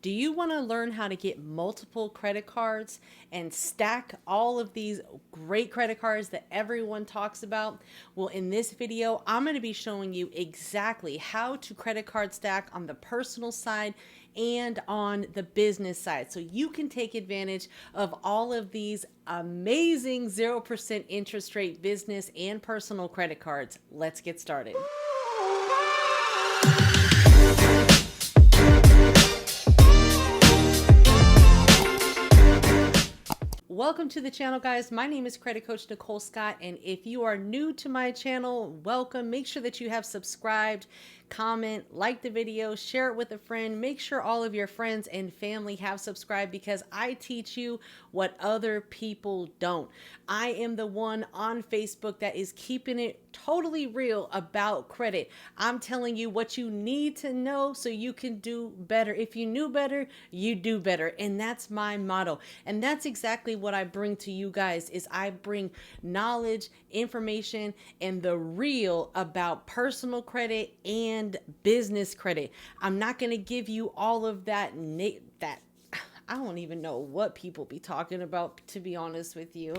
Do you want to learn how to get multiple credit cards and stack all of these great credit cards that everyone talks about? Well, in this video, I'm going to be showing you exactly how to credit card stack on the personal side and on the business side, so you can take advantage of all of these amazing 0% interest rate business and personal credit cards. Let's get started. Welcome to the channel, guys. My name is Credit Coach Nicole Scott, and if you are new to my channel, welcome. Make sure that you have subscribed, comment, like the video, share it with a friend. Make sure all of your friends and family have subscribed, because I teach you what other people don't. I am the one on Facebook that is keeping it totally real about credit. I'm telling you what you need to know so you can do better. If you knew better, you do better. And that's my motto. And that's exactly what I bring to you guys. Is I bring knowledge, information, and the real about personal credit and business credit. I'm not going to give you all of that I don't even know what people be talking about, to be honest with you.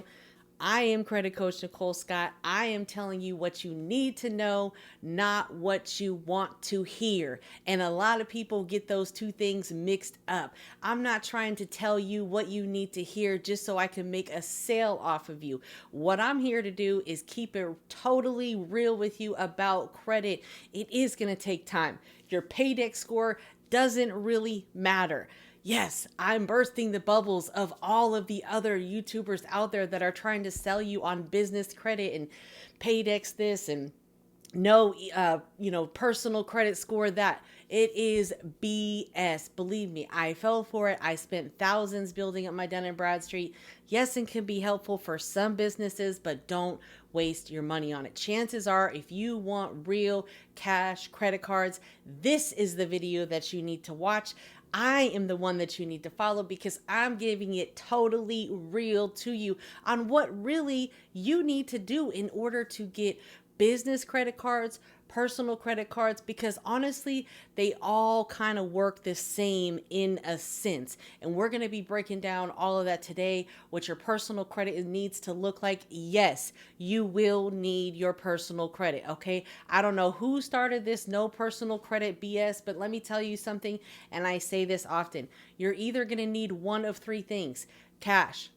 I am Credit Coach Nicole Scott. I am telling you what you need to know, not what you want to hear. And a lot of people get those two things mixed up. I'm not trying to tell you what you need to hear just so I can make a sale off of you. What I'm here to do is keep it totally real with you about credit. It is going to take time. Your paydex score doesn't really matter. Yes, I'm bursting the bubbles of all of the other YouTubers out there that are trying to sell you on business credit and paydex this and no, personal credit score that. It is BS. Believe me, I fell for it. I spent thousands building up my Dun & Bradstreet. Yes, it can be helpful for some businesses, but don't waste your money on it. Chances are, if you want real cash credit cards, this is the video that you need to watch. I am the one that you need to follow, because I'm giving it totally real to you on what really you need to do in order to get business credit cards, personal credit cards, because honestly, they all kind of work the same in a sense. And we're going to be breaking down all of that today, what your personal credit needs to look like. Yes, you will need your personal credit. Okay. I don't know who started this no personal credit BS, but let me tell you something. And I say this often, you're either going to need one of three things: cash,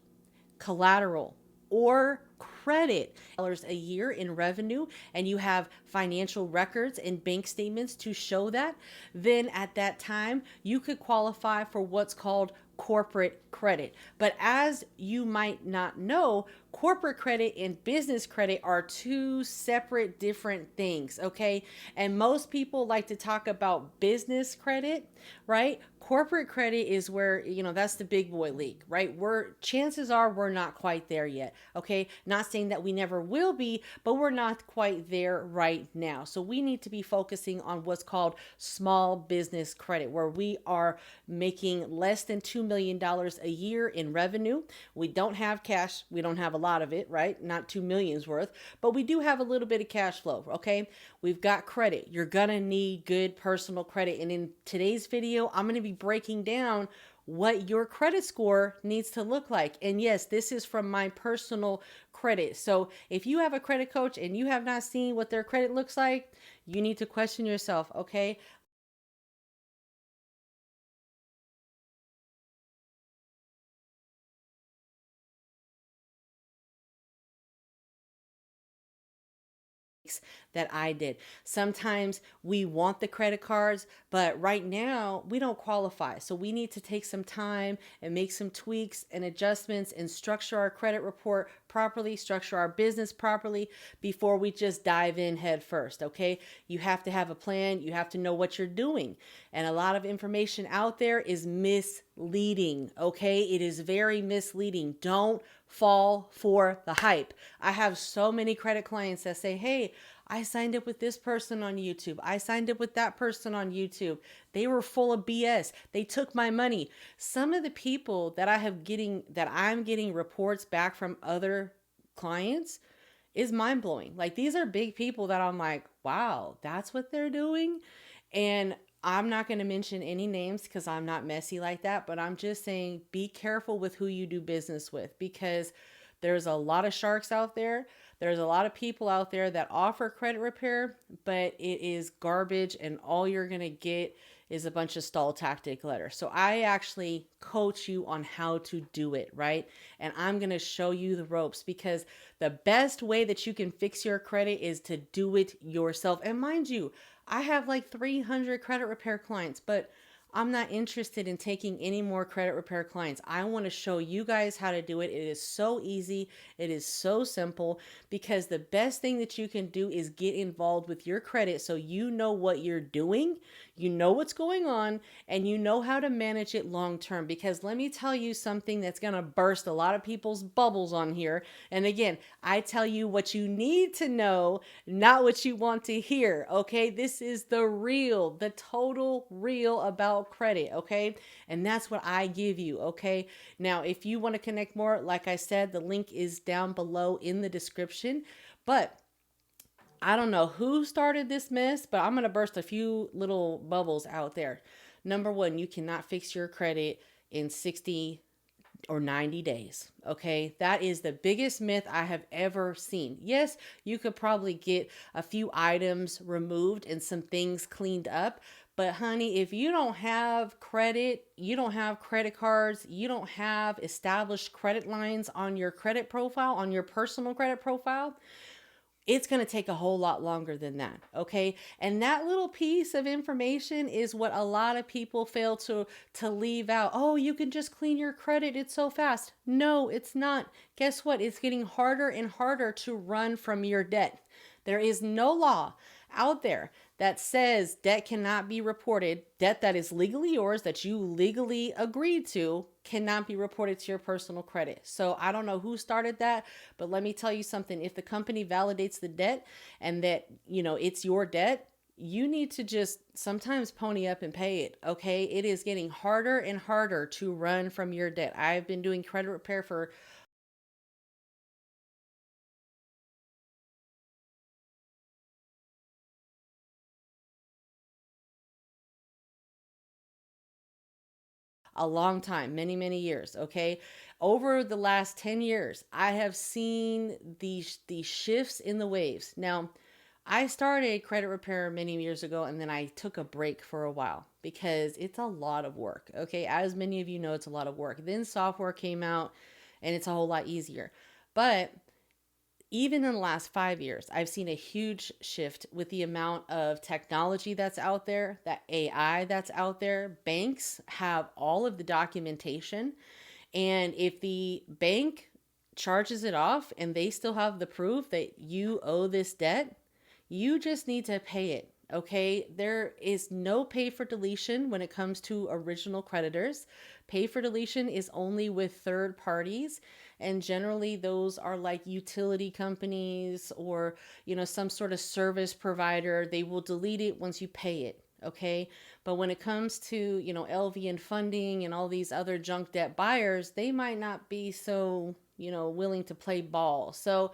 collateral, or credit. A year in revenue, and you have financial records and bank statements to show that, then at that time you could qualify for what's called corporate credit. But as you might not know, corporate credit and business credit are two separate, different things. Okay. And most people like to talk about business credit, right? Corporate credit is where, that's the big boy league, right? Chances are we're not quite there yet. Okay. Not saying that we never will be, but we're not quite there right now. So we need to be focusing on what's called small business credit, where we are making less than $2 million a year in revenue. We don't have cash. We don't have a lot of it, right? Not 2 million's worth, but we do have a little bit of cash flow. Okay. We've got credit. You're going to need good personal credit. And in today's video, I'm going to be breaking down what your credit score needs to look like. And yes, this is from my personal credit. So if you have a credit coach and you have not seen what their credit looks like, you need to question yourself. Okay. That I did. Sometimes we want the credit cards, but right now we don't qualify. So we need to take some time and make some tweaks and adjustments and structure our credit report properly, structure our business properly before we just dive in head first. Okay. You have to have a plan. You have to know what you're doing. And a lot of information out there is misleading. Okay. It is very misleading. Don't fall for the hype. I have so many credit clients that say, hey, I signed up with this person on YouTube. I signed up with that person on YouTube. They were full of BS. They took my money. Some of the people that I'm getting reports back from other clients is mind blowing. Like, these are big people that I'm like, wow, that's what they're doing. And I'm not going to mention any names because I'm not messy like that, but I'm just saying be careful with who you do business with, because there's a lot of sharks out there. There's a lot of people out there that offer credit repair, but it is garbage, and all you're going to get is a bunch of stall tactic letters. So I actually coach you on how to do it, right? And I'm going to show you the ropes, because the best way that you can fix your credit is to do it yourself. And mind you, I have like 300 credit repair clients, but I'm not interested in taking any more credit repair clients. I want to show you guys how to do it. It is so easy. It is so simple, because the best thing that you can do is get involved with your credit so you know what you're doing, you know what's going on, and you know how to manage it long term. Because let me tell you something that's going to burst a lot of people's bubbles on here. And again, I tell you what you need to know, not what you want to hear. Okay, this is the real, the total real about credit. Okay, and that's what I give you. Okay, now if you want to connect more, like I said, the link is down below in the description. But I don't know who started this mess, but I'm going to burst a few little bubbles out there. Number one, you cannot fix your credit in 60 or 90 days. Okay. That is the biggest myth I have ever seen. Yes, you could probably get a few items removed and some things cleaned up. But honey, if you don't have credit, you don't have credit cards, you don't have established credit lines on your credit profile, on your personal credit profile, it's going to take a whole lot longer than that. Okay. And that little piece of information is what a lot of people fail to leave out. Oh, you can just clean your credit. It's so fast. No, it's not. Guess what? It's getting harder and harder to run from your debt. There is no law out there that says debt cannot be reported. Debt that is legally yours, that you legally agreed to, cannot be reported to your personal credit. So I don't know who started that, but let me tell you something. If the company validates the debt and that, it's your debt, you need to just sometimes pony up and pay it. Okay. It is getting harder and harder to run from your debt. I've been doing credit repair for a long time, many, many years. Okay. Over the last 10 years, I have seen these shifts in the waves. Now, I started credit repair many years ago, and then I took a break for a while because it's a lot of work. Okay. As many of you know, it's a lot of work. Then software came out and it's a whole lot easier. But even in the last 5 years, I've seen a huge shift with the amount of technology that's out there, that AI that's out there. Banks have all of the documentation. And if the bank charges it off and they still have the proof that you owe this debt, you just need to pay it. Okay. There is no pay for deletion when it comes to original creditors. Pay for deletion is only with third parties. And generally those are like utility companies or, some sort of service provider. They will delete it once you pay it. Okay. But when it comes to, LV and funding and all these other junk debt buyers, they might not be so, willing to play ball. So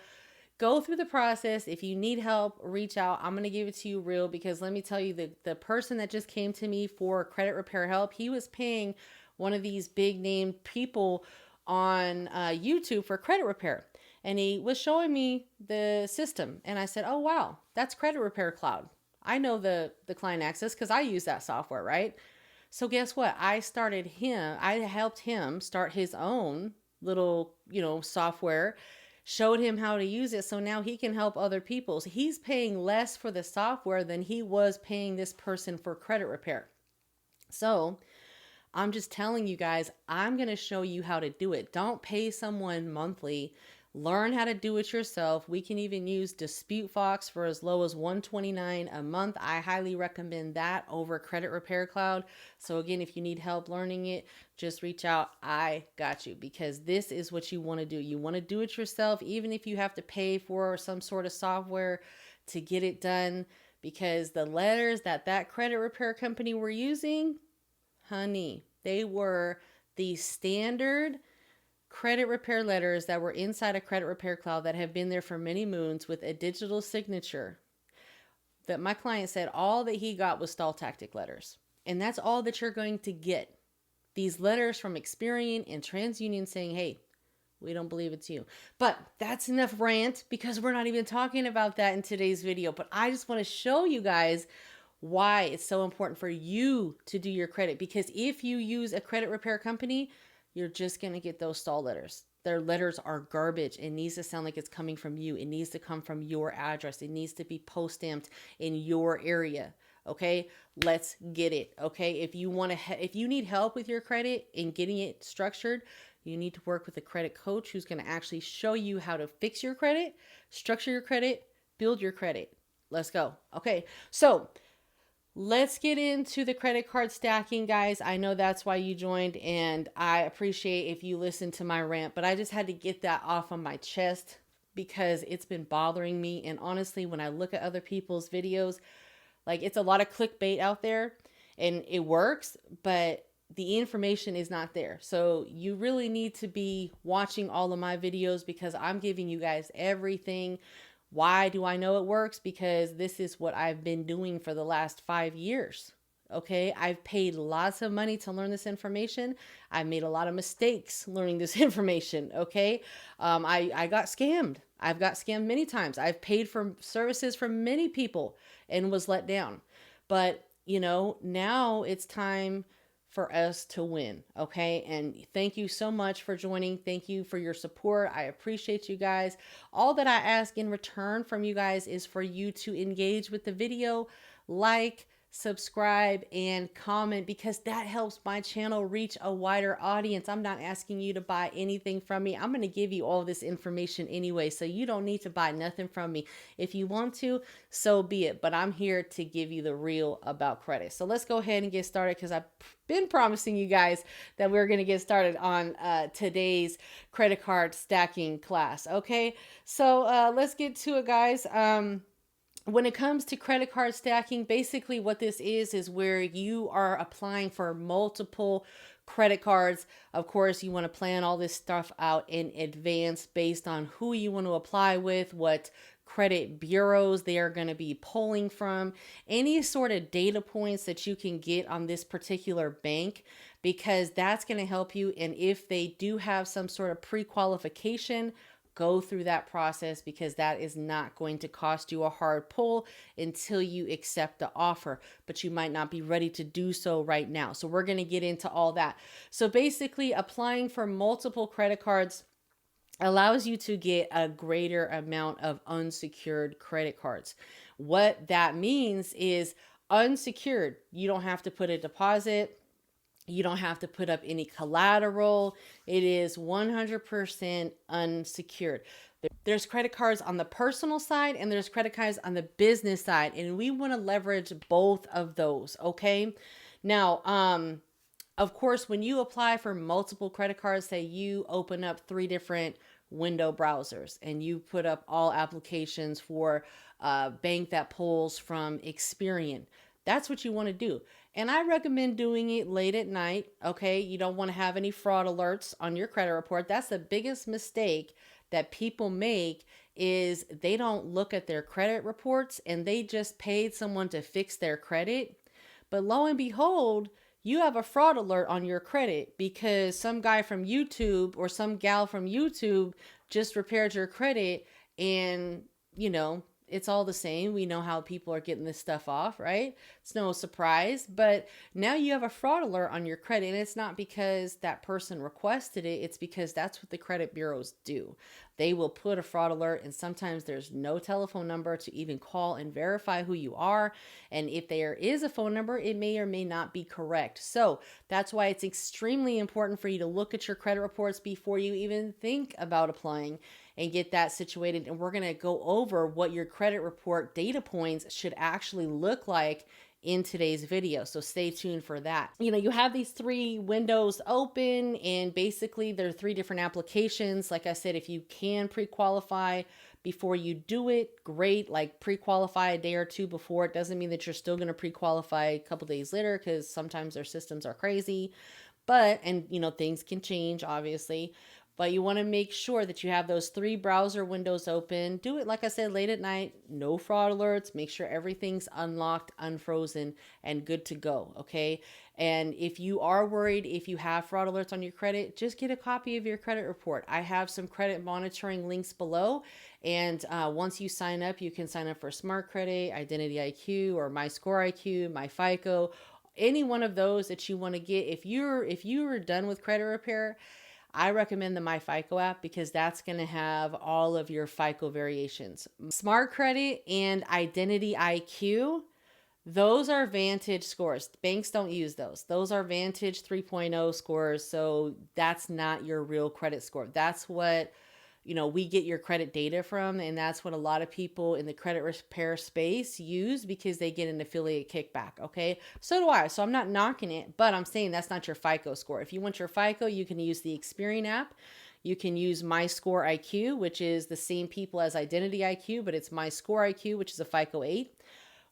go through the process. If you need help, reach out. I'm going to give it to you real, because let me tell you, the person that just came to me for credit repair help, he was paying one of these big name people on YouTube for credit repair. And he was showing me the system. And I said, oh, wow, that's Credit Repair Cloud. I know the client access because I use that software, right? So guess what? I helped him start his own little, software, showed him how to use it. So now he can help other people. So he's paying less for the software than he was paying this person for credit repair. So I'm just telling you guys, I'm going to show you how to do it. Don't pay someone monthly. Learn how to do it yourself. We can even use 𝓕𝓡𝓔𝓏 for as low as $129 a month. I highly recommend that over Credit Repair Cloud. So again, if you need help learning it, just reach out. I got you, because this is what you want to do. You want to do it yourself, even if you have to pay for some sort of software to get it done, because the letters that credit repair company were using, honey, they were the standard credit repair letters that were inside a Credit Repair Cloud that have been there for many moons with a digital signature. That my client said all that he got was stall tactic letters. And that's all that you're going to get. These letters from Experian and TransUnion saying, hey, we don't believe it's you. But that's enough rant, because we're not even talking about that in today's video. But I just want to show you guys why it's so important for you to do your credit. Because if you use a credit repair company, you're just going to get those stall letters. Their letters are garbage. It needs to sound like it's coming from you. It needs to come from your address. It needs to be post stamped in your area. Okay, let's get it. Okay, if you want to, if you need help with your credit and getting it structured, you need to work with a credit coach who's going to actually show you how to fix your credit, structure your credit, build your credit. Let's go. Okay, so let's get into the credit card stacking, guys. I know that's why you joined, and I appreciate if you listen to my rant, but I just had to get that off on my chest because it's been bothering me. And honestly, when I look at other people's videos, like, it's a lot of clickbait out there and it works, but the information is not there. So you really need to be watching all of my videos, because I'm giving you guys everything. Why do I know it works? Because this is what I've been doing for the last 5 years. Okay, I've paid lots of money to learn this information. I made a lot of mistakes learning this information. Okay, I got scammed. I've got scammed many times. I've paid for services from many people and was let down. But, you know, now it's time for us to win. Okay, and thank you so much for joining. Thank you for your support. I appreciate you guys. All that I ask in return from you guys is for you to engage with the video, like, subscribe, and comment, because that helps my channel reach a wider audience. I'm not asking you to buy anything from me. I'm going to give you all this information anyway, so you don't need to buy nothing from me. If you want to, so be it, but I'm here to give you the real about credit. So let's go ahead and get started, because I've been promising you guys that we're going to get started on today's credit card stacking class. Okay, so let's get to it, guys. When it comes to credit card stacking, basically what this is where you are applying for multiple credit cards. Of course, you want to plan all this stuff out in advance based on who you want to apply with, what credit bureaus they are going to be pulling from, any sort of data points that you can get on this particular bank, because that's going to help you. And if they do have some sort of pre-qualification, go through that process, because that is not going to cost you a hard pull until you accept the offer, but you might not be ready to do so right now. So we're going to get into all that. So basically, applying for multiple credit cards allows you to get a greater amount of unsecured credit cards. What that means is unsecured. You don't have to put a deposit. You don't have to put up any collateral. It is 100% unsecured. There's credit cards on the personal side and there's credit cards on the business side. And we want to leverage both of those. Okay. Now, of course, when you apply for multiple credit cards, say you open up 3 different window browsers and you put up all applications for a bank that pulls from Experian. That's what you want to do. And I recommend doing it late at night. Okay. You don't want to have any fraud alerts on your credit report. That's the biggest mistake that people make, is they don't look at their credit reports and they just paid someone to fix their credit. But lo and behold, you have a fraud alert on your credit because some guy from YouTube or some gal from YouTube just repaired your credit, and, you know, it's all the same. We know how people are getting this stuff off, right? It's no surprise, but now you have a fraud alert on your credit, and it's not because that person requested it. It's because that's what the credit bureaus do. They will put a fraud alert, and sometimes there's no telephone number to even call and verify who you are. And if there is a phone number, it may or may not be correct. So that's why it's extremely important for you to look at your credit reports before you even think about applying and get that situated. And we're going to go over what your credit report data points should actually look like in today's video. So stay tuned for that. You know, you have these 3 windows open, and basically there are 3 different applications. Like I said, if you can pre-qualify before you do it, great. Like, pre-qualify a day or 2 before. It doesn't mean that you're still going to pre-qualify a couple days later, because sometimes their systems are crazy. But, and you know, things can change, obviously. But you want to make sure that you have those 3 browser windows open. Do it, like I said, late at night, no fraud alerts. Make sure everything's unlocked, unfrozen, and good to go, okay? And if you are worried if you have fraud alerts on your credit, just get a copy of your credit report. I have some credit monitoring links below. And once you sign up, you can sign up for Smart Credit, Identity IQ, or My Score IQ, My FICO, any one of those that you want to get. If you're done with credit repair, I recommend the My FICO app because that's going to have all of your FICO variations. Smart Credit and Identity IQ, those are Vantage scores. Banks don't use those. Those are Vantage 3.0 scores. So that's not your real credit score. That's what, we get your credit data from, and that's what a lot of people in the credit repair space use because they get an affiliate kickback, okay? So do I. So I'm not knocking it, but I'm saying that's not your FICO score. If you want your FICO, you can use the 𝗥𝓴𝓿 app. You can use My Score IQ, which is the same people as Identity IQ, but it's My Score IQ, which is a FICO 8.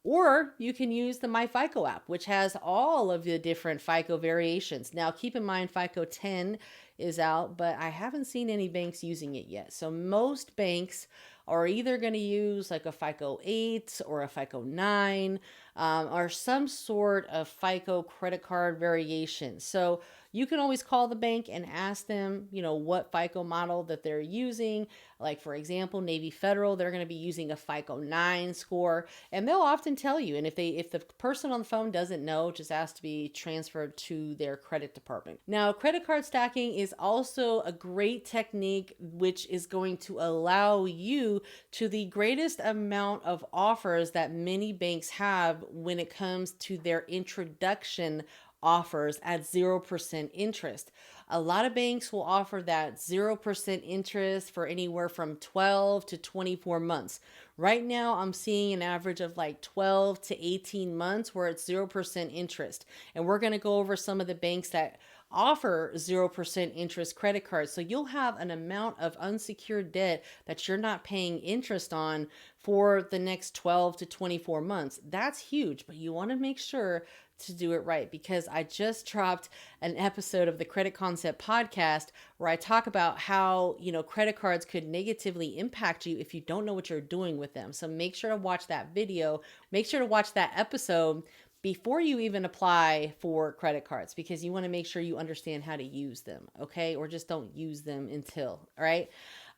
Or you can use the My FICO app, which has all of the different FICO variations. Now, keep in mind, FICO 10 is out, but I haven't seen any banks using it yet. So most banks are either going to use like a FICO 8 or a FICO 9 or some sort of FICO credit card variation. So you can always call the bank and ask them, what FICO model that they're using. Like, for example, Navy Federal, they're going to be using a FICO 9 score, and they'll often tell you. And if the person on the phone doesn't know, just ask to be transferred to their credit department. Now, credit card stacking is also a great technique, which is going to allow you to the greatest amount of offers that many banks have when it comes to their introduction offers at 0% interest. A lot of banks will offer that 0% interest for anywhere from 12 to 24 months. Right now, I'm seeing an average of like 12 to 18 months where it's 0% interest. And we're going to go over some of the banks that offer 0% interest credit cards. So you'll have an amount of unsecured debt that you're not paying interest on for the next 12 to 24 months. That's huge, but you want to make sure to do it right, because I just dropped an episode of the Credit Concept podcast where I talk about how, credit cards could negatively impact you if you don't know what you're doing with them. So make sure to watch that video. Make sure to watch that episode before you even apply for credit cards, because you want to make sure you understand how to use them, okay? Or just don't use them until, all right?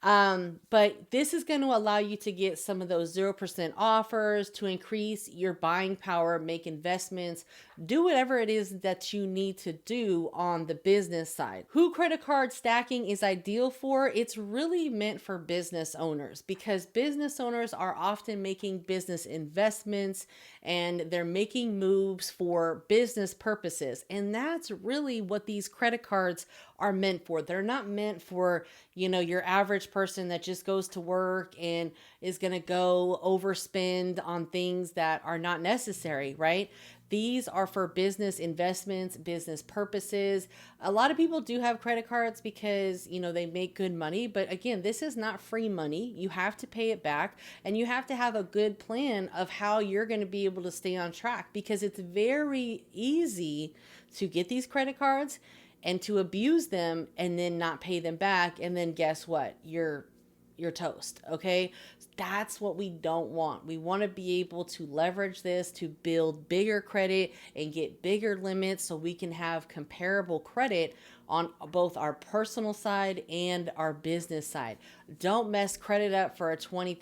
But this is going to allow you to get some of those 0% offers to increase your buying power, make investments, do whatever it is that you need to do on the business side. Who credit card stacking is ideal for? It's really meant for business owners, because business owners are often making business investments and they're making moves for business purposes. And that's really what these credit cards are meant for. They're not meant for, your average person that just goes to work and is going to go overspend on things that are not necessary, right? These are for business investments, business purposes. A lot of people do have credit cards because, they make good money. But again, this is not free money. You have to pay it back, and you have to have a good plan of how you're going to be able to stay on track, because it's very easy to get these credit cards and to abuse them and then not pay them back. And then guess what? You're toast. Okay. That's what we don't want. We want to be able to leverage this to build bigger credit and get bigger limits so we can have comparable credit on both our personal side and our business side. Don't mess credit up for a $20,000,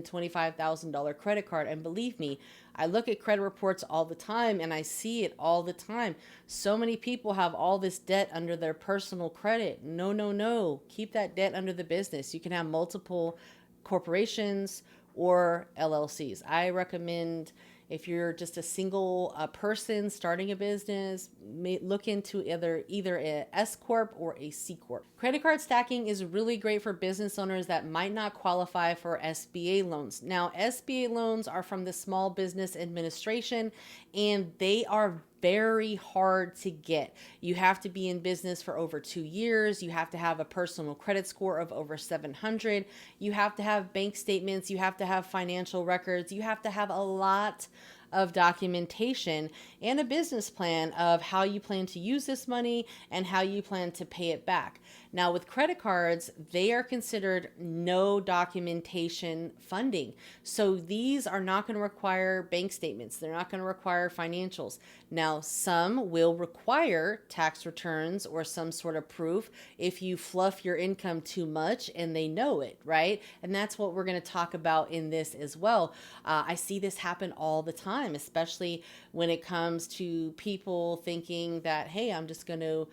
$25,000 credit card. And believe me, I look at credit reports all the time and I see it all the time. So many people have all this debt under their personal credit. No. Keep that debt under the business. You can have multiple corporations or LLCs. I recommend, if you're just a single person starting a business, look into either a S Corp or a C Corp. Credit card stacking is really great for business owners that might not qualify for SBA loans. Now, SBA loans are from the Small Business Administration, and they are very hard to get. You have to be in business for over 2 years. You have to have a personal credit score of over 700. You have to have bank statements. You have to have financial records. You have to have a lot of documentation and a business plan of how you plan to use this money and how you plan to pay it back. Now, with credit cards, they are considered no documentation funding. So these are not going to require bank statements. They're not going to require financials. Now, some will require tax returns or some sort of proof if you fluff your income too much and they know it, right? And that's what we're going to talk about in this as well. I see this happen all the time, especially when it comes to people thinking that, hey, I'm just going to,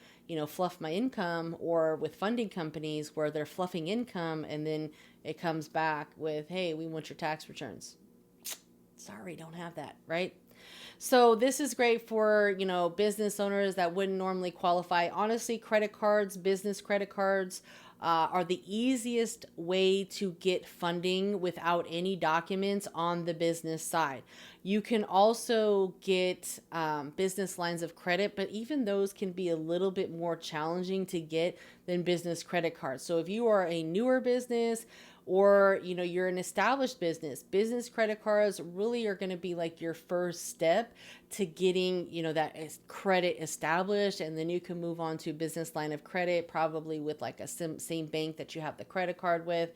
fluff my income, or with funding companies where they're fluffing income and then it comes back with, hey, we want your tax returns. Sorry, don't have that, right? So this is great for, business owners that wouldn't normally qualify. Honestly, credit cards, business credit cards, are the easiest way to get funding without any documents on the business side. You can also get business lines of credit, but even those can be a little bit more challenging to get than business credit cards. So if you are a newer business, or you're an established business credit cards really are going to be like your first step to getting that credit established, and then you can move on to business line of credit, probably with like a same bank that you have the credit card with.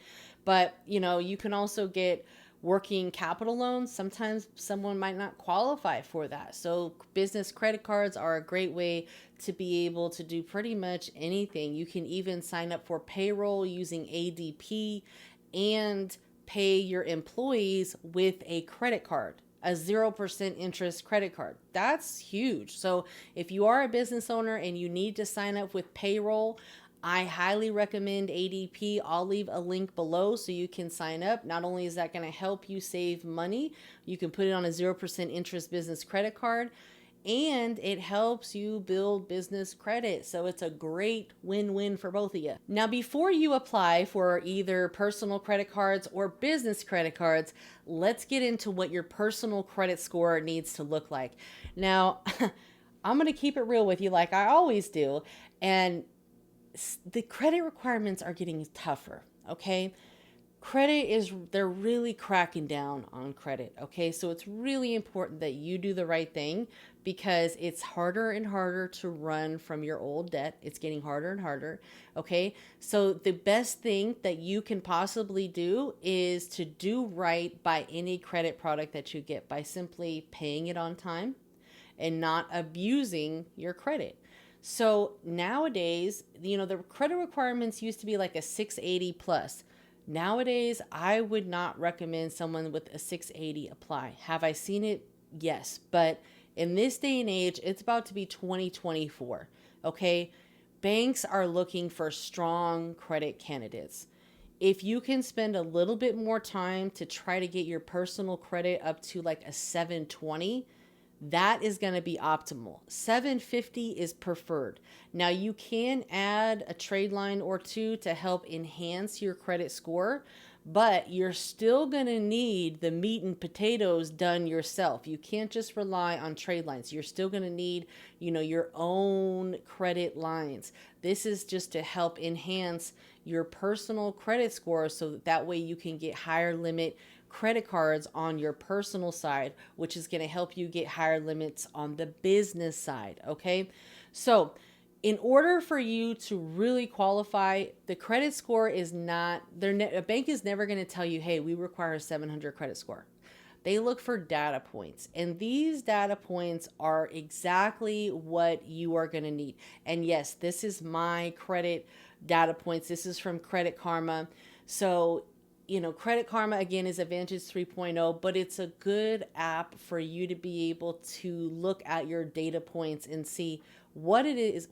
But you can also get working capital loans. Sometimes someone might not qualify for that. So business credit cards are a great way to be able to do pretty much anything. You can even sign up for payroll using ADP and pay your employees with a credit card, a 0% interest credit card. That's huge. So if you are a business owner and you need to sign up with payroll, I highly recommend ADP. I'll leave a link below so you can sign up. Not only is that going to help you save money, you can put it on a 0% interest business credit card, and it helps you build business credit. So it's a great win-win for both of you. Now, before you apply for either personal credit cards or business credit cards, let's get into what your personal credit score needs to look like. Now, I'm going to keep it real with you like I always do. And the credit requirements are getting tougher, okay? They're really cracking down on credit, okay? So it's really important that you do the right thing, because it's harder and harder to run from your old debt. It's getting harder and harder, okay? So the best thing that you can possibly do is to do right by any credit product that you get by simply paying it on time and not abusing your credit. So nowadays, the credit requirements used to be like a 680 plus. Nowadays, I would not recommend someone with a 680 apply. Have I seen it? Yes. But in this day and age, it's about to be 2024. Okay. Banks are looking for strong credit candidates. If you can spend a little bit more time to try to get your personal credit up to like a 720, that is going to be optimal. 750 is preferred. Now, you can add a trade line or two to help enhance your credit score, but you're still going to need the meat and potatoes done yourself. You can't just rely on trade lines. You're still going to need, your own credit lines. This is just to help enhance your personal credit score so that way you can get higher limit credit cards on your personal side, which is going to help you get higher limits on the business side. Okay. So in order for you to really qualify, the credit score is not, a bank is never going to tell you, hey, we require a 700 credit score. They look for data points, and these data points are exactly what you are going to need. And yes, this is my credit data points. This is from Credit Karma. So Credit Karma, again, is Advantage 3.0, but it's a good app for you to be able to look at your data points and see what is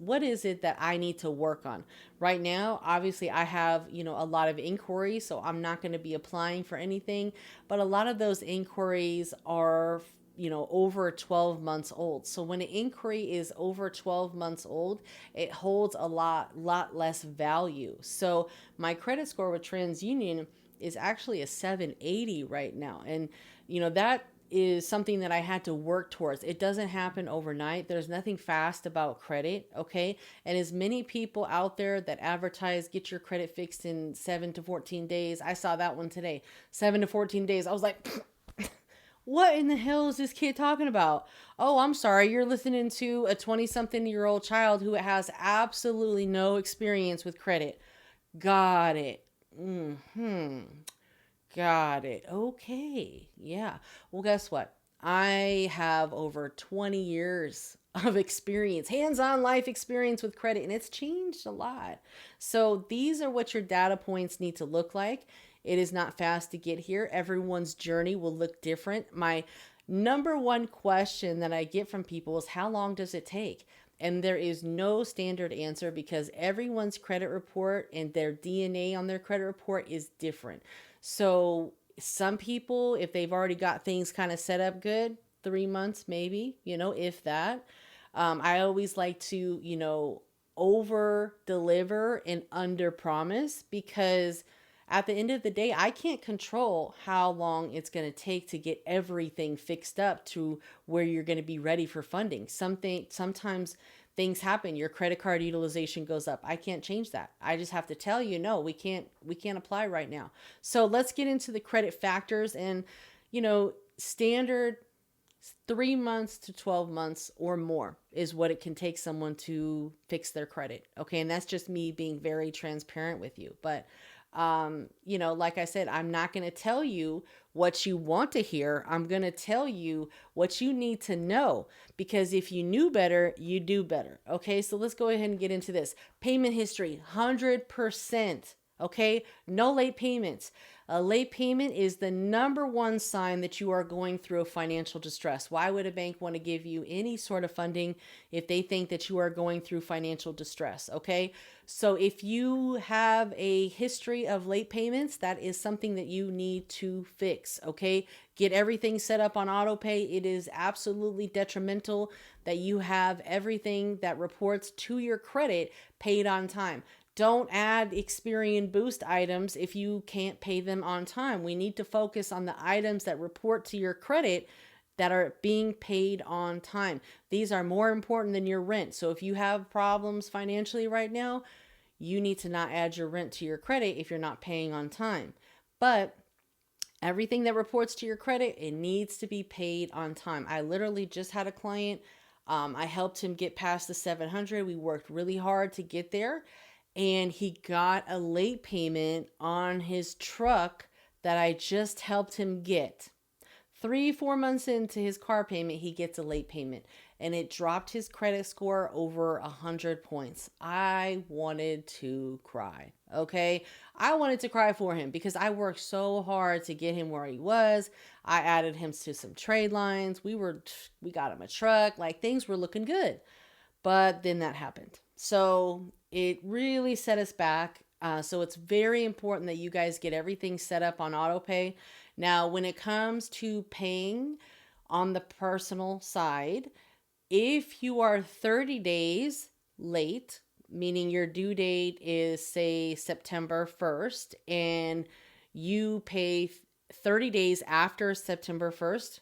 it that I need to work on. Right now, obviously, I have, a lot of inquiries, so I'm not going to be applying for anything, but a lot of those inquiries are, over 12 months old. So when an inquiry is over 12 months old, it holds a lot less value. So my credit score with TransUnion is actually a 780 right now. And, that is something that I had to work towards. It doesn't happen overnight. There's nothing fast about credit. Okay. And as many people out there that advertise, get your credit fixed in 7 to 14 days. I saw that one today, 7 to 14 days. I was like, What in the hell is this kid talking about? Oh, I'm sorry. You're listening to a 20-something-year-old child who has absolutely no experience with credit. Got it. Hmm. Got it. Okay. Yeah. Well, guess what? I have over 20 years of experience, hands-on life experience with credit, and it's changed a lot. So these are what your data points need to look like. It is not fast to get here. Everyone's journey will look different. My number one question that I get from people is, how long does it take? And there is no standard answer because everyone's credit report and their DNA on their credit report is different. So some people, if they've already got things kind of set up good, 3 months maybe, if that. I always like to, over deliver and under promise, because at the end of the day, I can't control how long it's going to take to get everything fixed up to where you're going to be ready for funding. Sometimes things happen. Your credit card utilization goes up. I can't change that. I just have to tell you, no, we can't apply right now. So let's get into the credit factors, and, standard 3 months to 12 months or more is what it can take someone to fix their credit. Okay. And that's just me being very transparent with you. But, like I said, I'm not going to tell you what you want to hear. I'm going to tell you what you need to know, because if you knew better, you do better. Okay. So let's go ahead and get into this. Payment history, 100%. Okay. No late payments. A late payment is the number one sign that you are going through a financial distress. Why would a bank want to give you any sort of funding if they think that you are going through financial distress? Okay. So if you have a history of late payments, that is something that you need to fix. Okay. Get everything set up on auto pay. It is absolutely detrimental that you have everything that reports to your credit paid on time. Don't add Experian Boost items if you can't pay them on time. We need to focus on the items that report to your credit that are being paid on time. These are more important than your rent. So if you have problems financially right now, you need to not add your rent to your credit if you're not paying on time. But everything that reports to your credit, it needs to be paid on time. I literally just had a client. I helped him get past the 700. We worked really hard to get there. And he got a late payment on his truck that I just helped him get. 3-4 months into his car payment, he gets a late payment, and it dropped his credit score over 100 points. I wanted to cry. Okay. I wanted to cry for him because I worked so hard to get him where he was. I added him to some Tradelines. We got him a truck. Like, things were looking good. But then that happened. So it really set us back. So it's very important that you guys get everything set up on auto pay. Now, when it comes to paying on the personal side, if you are 30 days late, meaning your due date is, say, September 1st, and you pay 30 days after September 1st,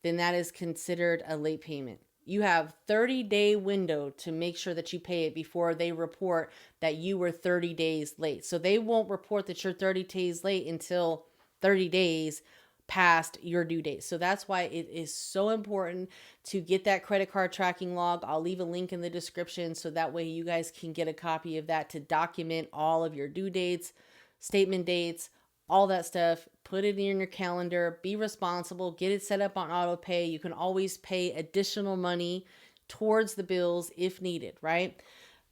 then that is considered a late payment. You have 30-day window to make sure that you pay it before they report that you were 30 days late. So they won't report that you're 30 days late until 30 days past your due date. So that's why it is so important to get that credit card tracking log. I'll leave a link in the description so that way you guys can get a copy of that to document all of your due dates, statement dates, all that stuff. Put it in your calendar, be responsible, get it set up on auto pay. You can always pay additional money towards the bills if needed, right?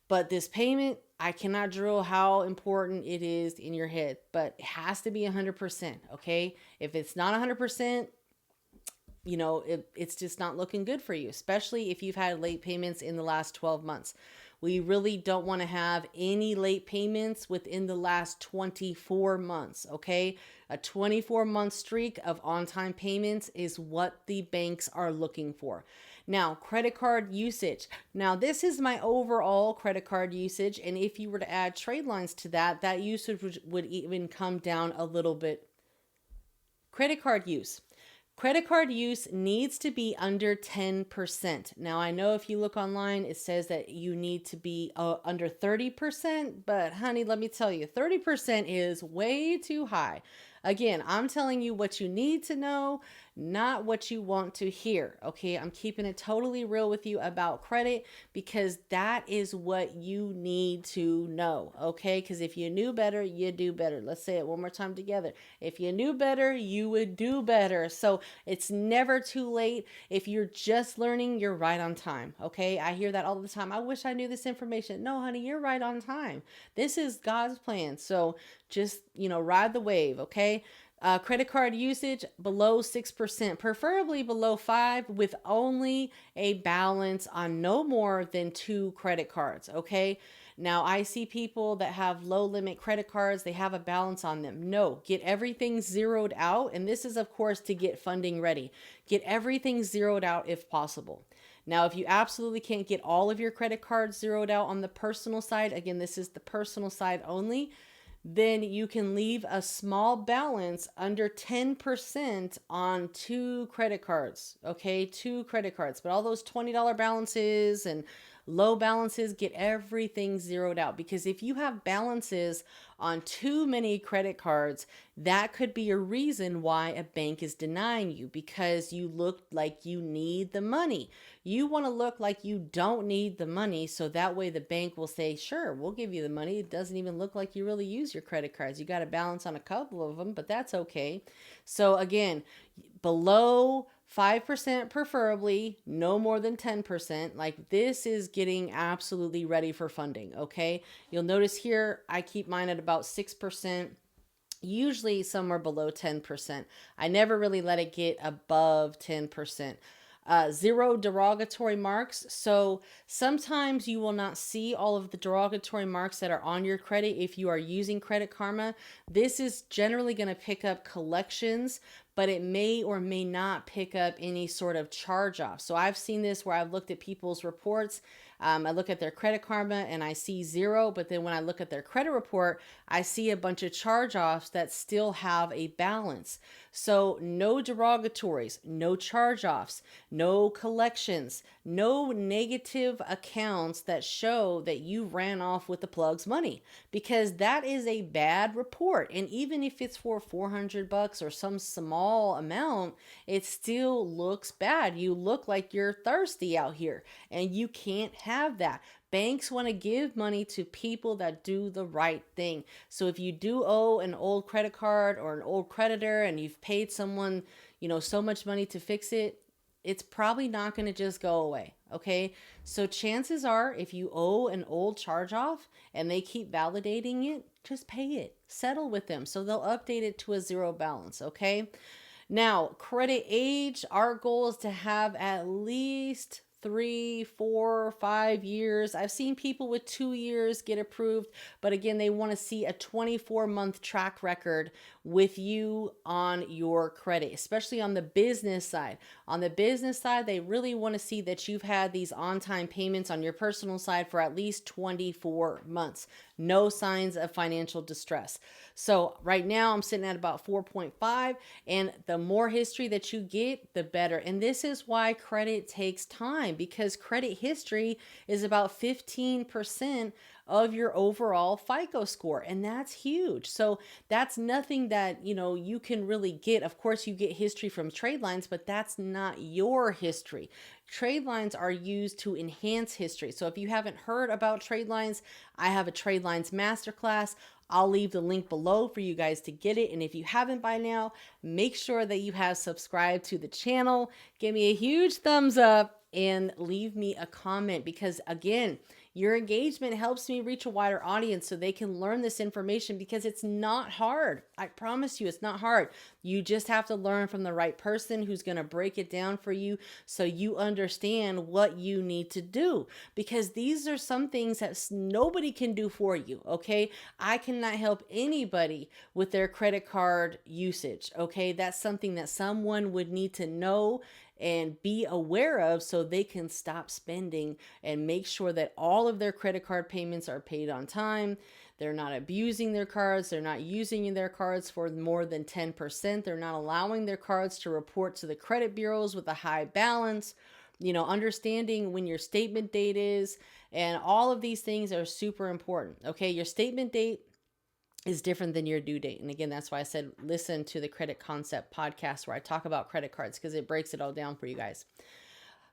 But this payment, I cannot drill how important it is in your head, but it has to be 100%, okay? If it's not 100%, it's just not looking good for you, especially if you've had late payments in the last 12 months. We really don't want to have any late payments within the last 24 months, okay? A 24-month streak of on-time payments is what the banks are looking for. Now, credit card usage. Now, this is my overall credit card usage, and if you were to add Tradelines to that, that usage would even come down a little bit. Credit card use. Credit card use needs to be under 10%. Now, I know if you look online, it says that you need to be under 30%, but honey, let me tell you, 30% is way too high. Again, I'm telling you what you need to know, not what you want to hear. Okay, I'm keeping it totally real with you about credit because that is what you need to know. Okay, because if you knew better, you do better. Let's say it one more time together. If you knew better, you would do better. So it's never too late. If you're just learning, you're right on time. Okay, I hear that all the time. I wish I knew this information. No, honey, you're right on time. This is God's plan. So just, ride the wave. Okay. Credit card usage below 6%, preferably below 5, with only a balance on no more than 2 credit cards. Okay. Now I see people that have low limit credit cards, they have a balance on them. No, get everything zeroed out. And this is of course to get funding ready. Get everything zeroed out if possible. Now, if you absolutely can't get all of your credit cards zeroed out on the personal side, again, this is the personal side only, then you can leave a small balance under 10% on 2 credit cards. Okay, 2 credit cards. But all those $20 balances and low balances, get everything zeroed out. Because if you have balances on too many credit cards, that could be a reason why a bank is denying you, because you look like you need the money. You want to look like you don't need the money, so that way the bank will say, sure, we'll give you the money. It doesn't even look like you really use your credit cards. You got a balance on a couple of them, but that's okay. So again, below 5% preferably, no more than 10%. Like, this is getting absolutely ready for funding. Okay. You'll notice here, I keep mine at about 6%. Usually somewhere below 10%. I never really let it get above 10%. 0 derogatory marks. So sometimes you will not see all of the derogatory marks that are on your credit if you are using Credit Karma. This is generally going to pick up collections, but it may or may not pick up any sort of charge off. So I've seen this where I've looked at people's reports. I look at their Credit Karma and I see 0, but then when I look at their credit report, I see a bunch of charge-offs that still have a balance. So no derogatories, no charge-offs, no collections, no negative accounts that show that you ran off with the plug's money, because that is a bad report. And even if it's for $400 or some small amount, it still looks bad. You look like you're thirsty out here, and you can't have that. Banks want to give money to people that do the right thing. So if you do owe an old credit card or an old creditor and you've paid someone, so much money to fix it, it's probably not going to just go away. Okay. So chances are, if you owe an old charge off and they keep validating it, just pay it, settle with them. So they'll update it to a 0 balance. Okay. Now, credit age, our goal is to have at least 3, 4, 5 years. I've seen people with 2 years get approved, but again, they want to see a 24-month track record with you on your credit, especially on the business side. On the business side, they really want to see that you've had these on-time payments on your personal side for at least 24 months. No signs of financial distress. So right now I'm sitting at about 4.5, and the more history that you get, the better. And this is why credit takes time, because credit history is about 15% of your overall FICO score. And that's huge. So that's nothing that, you can really get. Of course, you get history from Tradelines, but that's not your history. Tradelines are used to enhance history. So if you haven't heard about Tradelines, I have a Tradelines masterclass. I'll leave the link below for you guys to get it. And if you haven't by now, make sure that you have subscribed to the channel. Give me a huge thumbs up and leave me a comment, because again, your engagement helps me reach a wider audience so they can learn this information, because it's not hard. I promise you, it's not hard. You just have to learn from the right person who's going to break it down for you so you understand what you need to do, because these are some things that nobody can do for you. Okay. I cannot help anybody with their credit card usage. Okay. That's something that someone would need to know and be aware of so they can stop spending and make sure that all of their credit card payments are paid on time. They're not abusing their cards. They're not using their cards for more than 10%. They're not allowing their cards to report to the credit bureaus with a high balance. Understanding when your statement date is, and all of these things are super important. Okay, your statement date is different than your due date. And again, that's why I said listen to the Credit Concept podcast where I talk about credit cards, because it breaks it all down for you guys.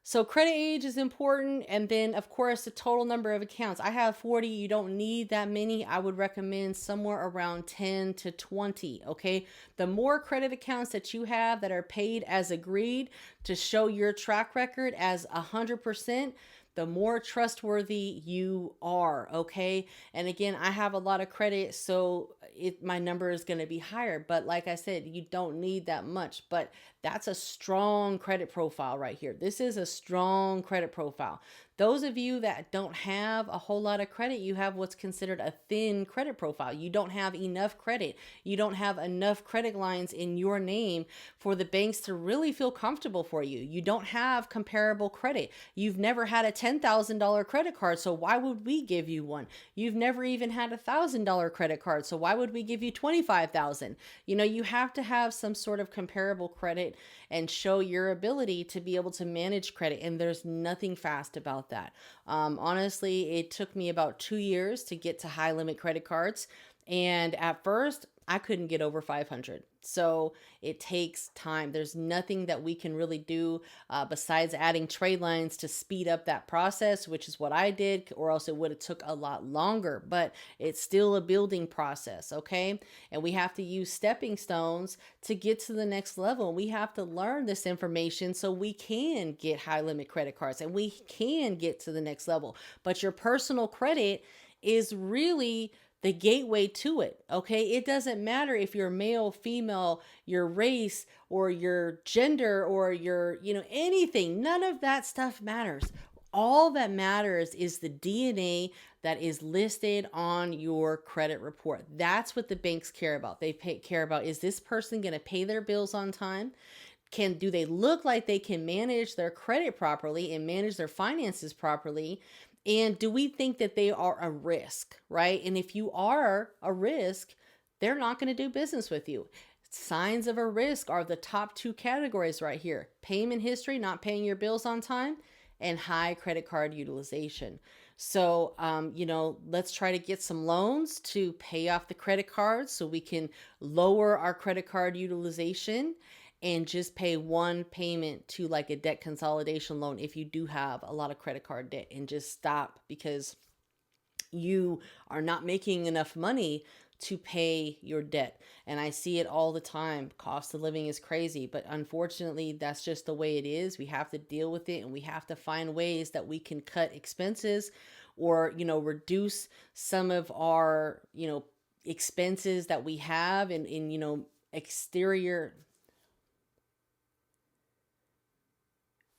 So credit age is important. And then of course, the total number of accounts. I have 40. You don't need that many. I would recommend somewhere around 10 to 20. Okay. The more credit accounts that you have that are paid as agreed to show your track record as 100%, the more trustworthy you are. Okay. And again, I have a lot of credit, so my number is going to be higher. But like I said, you don't need that much. But that's a strong credit profile right here. This is a strong credit profile. Those of you that don't have a whole lot of credit, you have what's considered a thin credit profile. You don't have enough credit. You don't have enough credit lines in your name for the banks to really feel comfortable for you. You don't have comparable credit. You've never had a $10,000 credit card, so why would we give you one? You've never even had a $1,000 credit card, so why would we give you 25,000? You have to have some sort of comparable credit and show your ability to be able to manage credit. And there's nothing fast about that. Honestly, it took me about 2 years to get to high limit credit cards. And at first, I couldn't get over 500. So it takes time. There's nothing that we can really do besides adding trade lines to speed up that process, which is what I did, or else it would have took a lot longer. But it's still a building process, okay? And we have to use stepping stones to get to the next level. We have to learn this information so we can get high limit credit cards and we can get to the next level. But your personal credit is really the gateway to it. Okay. It doesn't matter if you're male, female, your race, or your gender, or your, anything. None of that stuff matters. All that matters is the DNA that is listed on your credit report. That's what the banks care about. They care about, is this person going to pay their bills on time? Do they look like they can manage their credit properly and manage their finances properly? And do we think that they are a risk, right? And if you are a risk, they're not going to do business with you. Signs of a risk are the top 2 categories right here: payment history, not paying your bills on time, and high credit card utilization. So, let's try to get some loans to pay off the credit cards so we can lower our credit card utilization and just pay one payment to like a debt consolidation loan if you do have a lot of credit card debt, and just stop because you are not making enough money to pay your debt. And I see it all the time. Cost of living is crazy, but unfortunately, that's just the way it is. We have to deal with it, and we have to find ways that we can cut expenses or, reduce some of our, expenses that we have in exterior.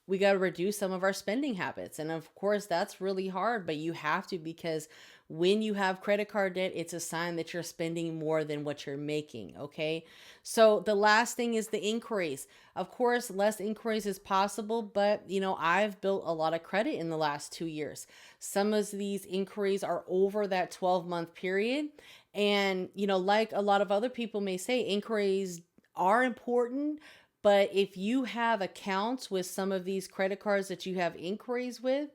We got to reduce some of our spending habits. And of course, that's really hard, but you have to, because when you have credit card debt, it's a sign that you're spending more than what you're making. Okay. So the last thing is the inquiries. Of course, less inquiries is possible, but I've built a lot of credit in the last 2 years. Some of these inquiries are over that 12-month period. And, like a lot of other people may say, inquiries are important. But if you have accounts with some of these credit cards that you have inquiries with,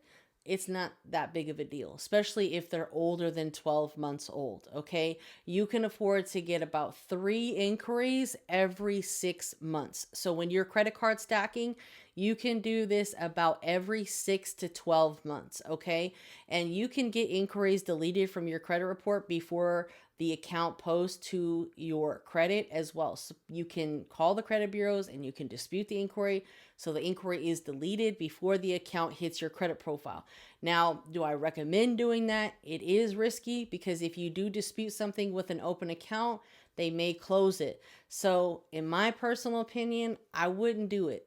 it's not that big of a deal, especially if they're older than 12 months old. Okay. You can afford to get about 3 inquiries every 6 months. So when you're credit card stacking, you can do this about every 6 to 12 months. Okay. And you can get inquiries deleted from your credit report before the account posts to your credit as well. So you can call the credit bureaus and you can dispute the inquiry. So the inquiry is deleted before the account hits your credit profile. Now, do I recommend doing that? It is risky, because if you do dispute something with an open account, they may close it. So in my personal opinion, I wouldn't do it,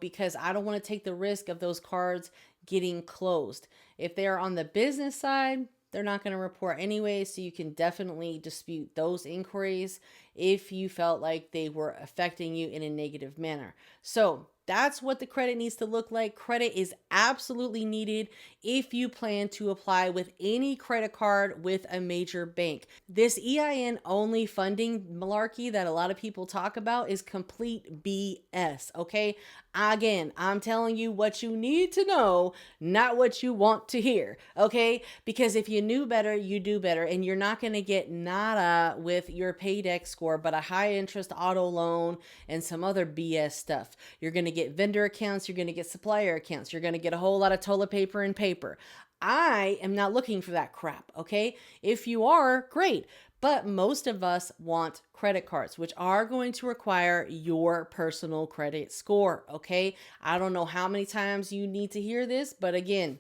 because I don't want to take the risk of those cards getting closed. If they're on the business side, they're not going to report anyway, so you can definitely dispute those inquiries if you felt like they were affecting you in a negative manner. So that's what the credit needs to look like. Credit is absolutely needed if you plan to apply with any credit card with a major bank. This EIN only funding malarkey that a lot of people talk about is complete BS, okay? Again, I'm telling you what you need to know, not what you want to hear, okay? Because if you knew better, you do better, and you're not going to get nada with your paydex score, but a high interest auto loan and some other BS stuff. You're going to get vendor accounts, you're going to get supplier accounts, you're going to get a whole lot of toilet paper and paper. I am not looking for that crap, okay? If you are, great. But most of us want credit cards, which are going to require your personal credit score, okay? I don't know how many times you need to hear this, but again,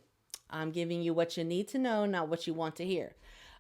I'm giving you what you need to know, not what you want to hear.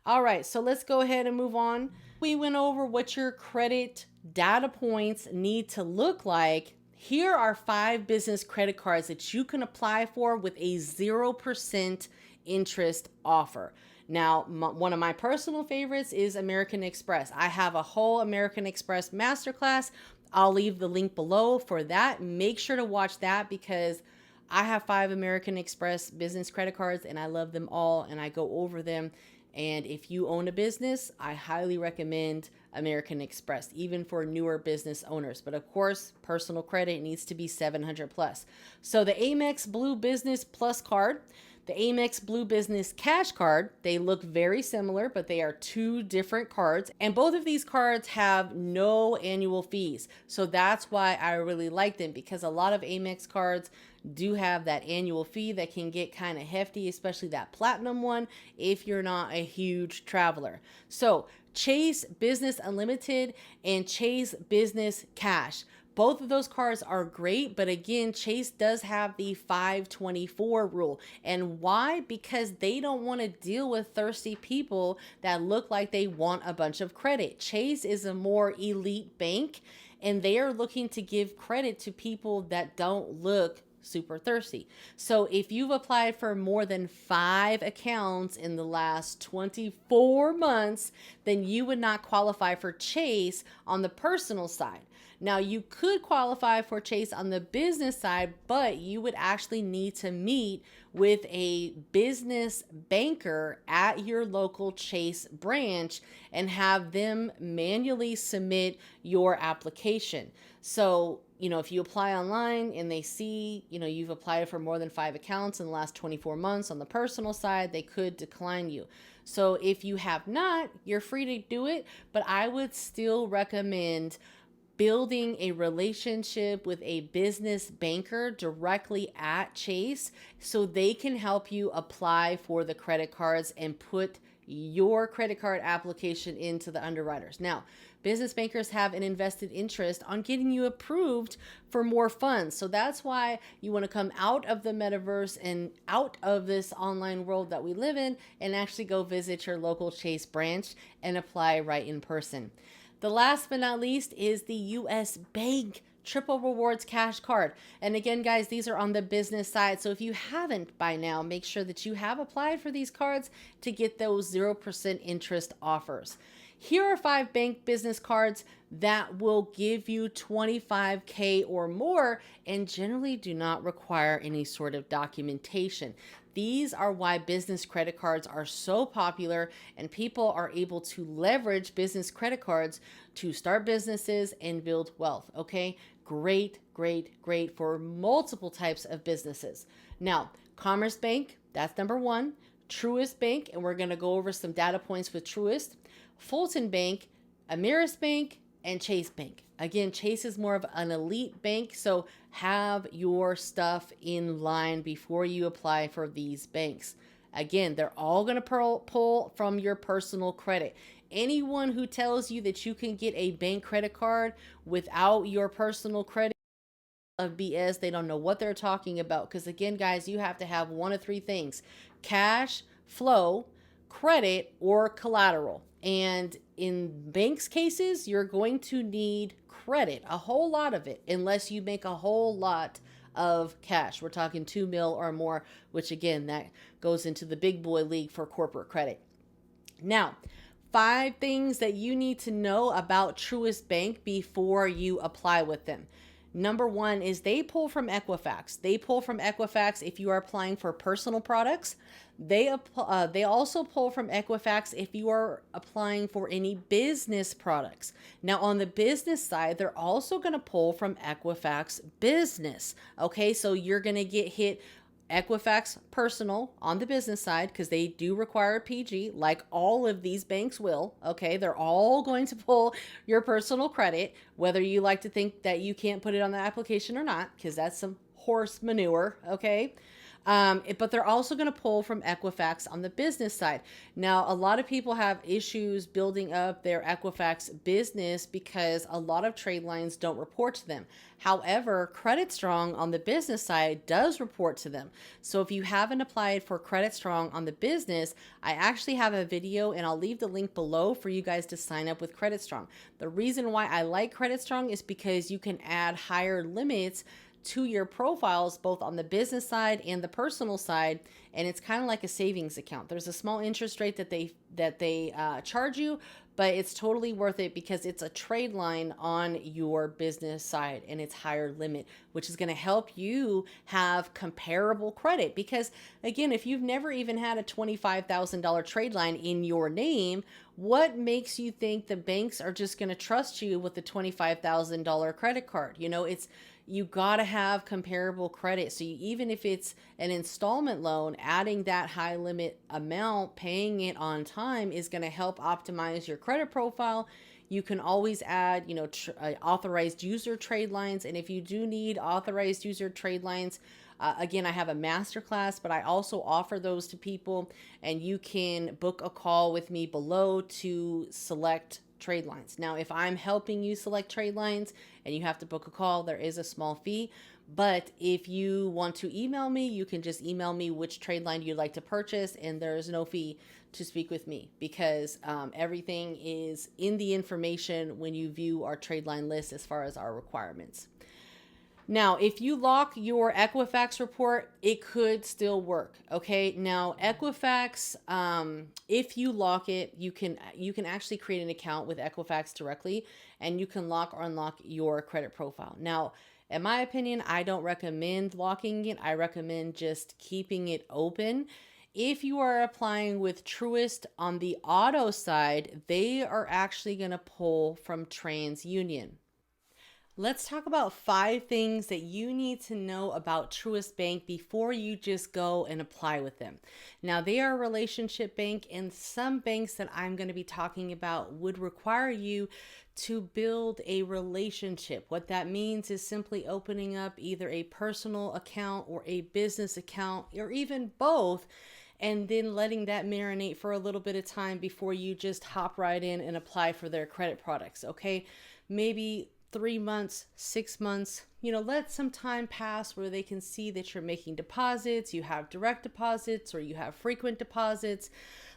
All right, so let's go ahead and move on. We went over what your credit data points need to look like. Here are 5 business credit cards that you can apply for with a 0% interest offer. Now, one of my personal favorites is American Express. I have a whole American Express masterclass. I'll leave the link below for that. Make sure to watch that because I have 5 American Express business credit cards and I love them all and I go over them. And if you own a business, I highly recommend American Express, even for newer business owners. But of course, personal credit needs to be 700 plus. So the Amex Blue Business Plus card, the Amex Blue Business Cash card, they look very similar, but they are 2 different cards. And both of these cards have no annual fees. So that's why I really like them, because a lot of Amex cards do have that annual fee that can get kind of hefty, especially that platinum one if you're not a huge traveler. So Chase Business Unlimited and Chase Business Cash. Both of those cards are great, but again, Chase does have the 524 rule. And why? Because they don't want to deal with thirsty people that look like they want a bunch of credit. Chase is a more elite bank, and they are looking to give credit to people that don't look super thirsty. So if you've applied for more than 5 accounts in the last 24 months, then you would not qualify for Chase on the personal side. Now, you could qualify for Chase on the business side, but you would actually need to meet with a business banker at your local Chase branch and have them manually submit your application. So, if you apply online and they see, you've applied for more than 5 accounts in the last 24 months on the personal side, they could decline you. So if you have not, you're free to do it, but I would still recommend building a relationship with a business banker directly at Chase so they can help you apply for the credit cards and put your credit card application into the underwriters. Now, business bankers have an invested interest on getting you approved for more funds. So that's why you want to come out of the metaverse and out of this online world that we live in and actually go visit your local Chase branch and apply right in person. The last but not least is the US Bank Triple Rewards Cash Card. And again, guys, these are on the business side. So if you haven't by now, make sure that you have applied for these cards to get those 0% interest offers. Here are 5 bank business cards that will give you $25K or more and generally do not require any sort of documentation. These are why business credit cards are so popular and people are able to leverage business credit cards to start businesses and build wealth, okay? Great, great, great for multiple types of businesses. Now, Commerce Bank, that's number 1. Truist Bank, and we're gonna go over some data points with Truist. Fulton Bank, Ameris Bank, and Chase Bank. Again, Chase is more of an elite bank, so have your stuff in line before you apply for these banks. Again, they're all going to pull from your personal credit. Anyone who tells you that you can get a bank credit card without your personal credit of BS, they don't know what they're talking about. Because again, guys, you have to have one of 3 things: cash flow, credit, or collateral. And in banks cases, you're going to need credit, a whole lot of it, unless you make a whole lot of cash. We're talking 2 mil or more, which again, that goes into the big boy league for corporate credit. Now, 5 things that you need to know about Truist Bank before you apply with them. Number one is they pull from Equifax. They pull from Equifax if you are applying for personal products. They also pull from Equifax if you are applying for any business products. Now, on the business side, they're also going to pull from Equifax Business. Okay, so you're going to get hit Equifax Personal on the business side because they do require a PG, like all of these banks will. Okay, they're all going to pull your personal credit, whether you like to think that you can't put it on the application or not, because that's some horse manure. Okay. But they're also going to pull from Equifax on the business side. Now, a lot of people have issues building up their Equifax business because a lot of trade lines don't report to them. However, Credit Strong on the business side does report to them. So if you haven't applied for Credit Strong on the business, I actually have a video and I'll leave the link below for you guys to sign up with Credit Strong. The reason why I like Credit Strong is because you can add higher limits to your profiles, both on the business side and the personal side. And it's kind of like a savings account. There's a small interest rate that they charge you, but it's totally worth it because it's a trade line on your business side and it's higher limit, which is going to help you have comparable credit. Because again, if you've never even had a $25,000 trade line in your name, what makes you think the banks are just going to trust you with the $25,000 credit card? You know, you got to have comparable credit. So even if it's an installment loan, adding that high limit amount, paying it on time is going to help optimize your credit profile. You can always add, authorized user trade lines. And if you do need authorized user trade lines, again, I have a masterclass, but I also offer those to people, and you can book a call with me below to select trade lines. Now, if I'm helping you select trade lines and you have to book a call, there is a small fee. But if you want to email me, you can just email me which trade line you'd like to purchase, and there is no fee to speak with me because everything is in the information when you view our trade line list as far as our requirements. Now, if you lock your Equifax report, it could still work. Okay. Now, Equifax, if you lock it, you can actually create an account with Equifax directly, and you can lock or unlock your credit profile. Now, in my opinion, I don't recommend locking it. I recommend just keeping it open. If you are applying with Truist on the auto side, they are actually going to pull from TransUnion. Let's talk about 5 things that you need to know about Truist Bank before you just go and apply with them. Now, they are a relationship bank, and some banks that I'm going to be talking about would require you to build a relationship. What that means is simply opening up either a personal account or a business account, or even both, and then letting that marinate for a little bit of time before you just hop right in and apply for their credit products. Okay, maybe 3 months, 6 months, let some time pass where they can see that you're making deposits, you have direct deposits, or you have frequent deposits.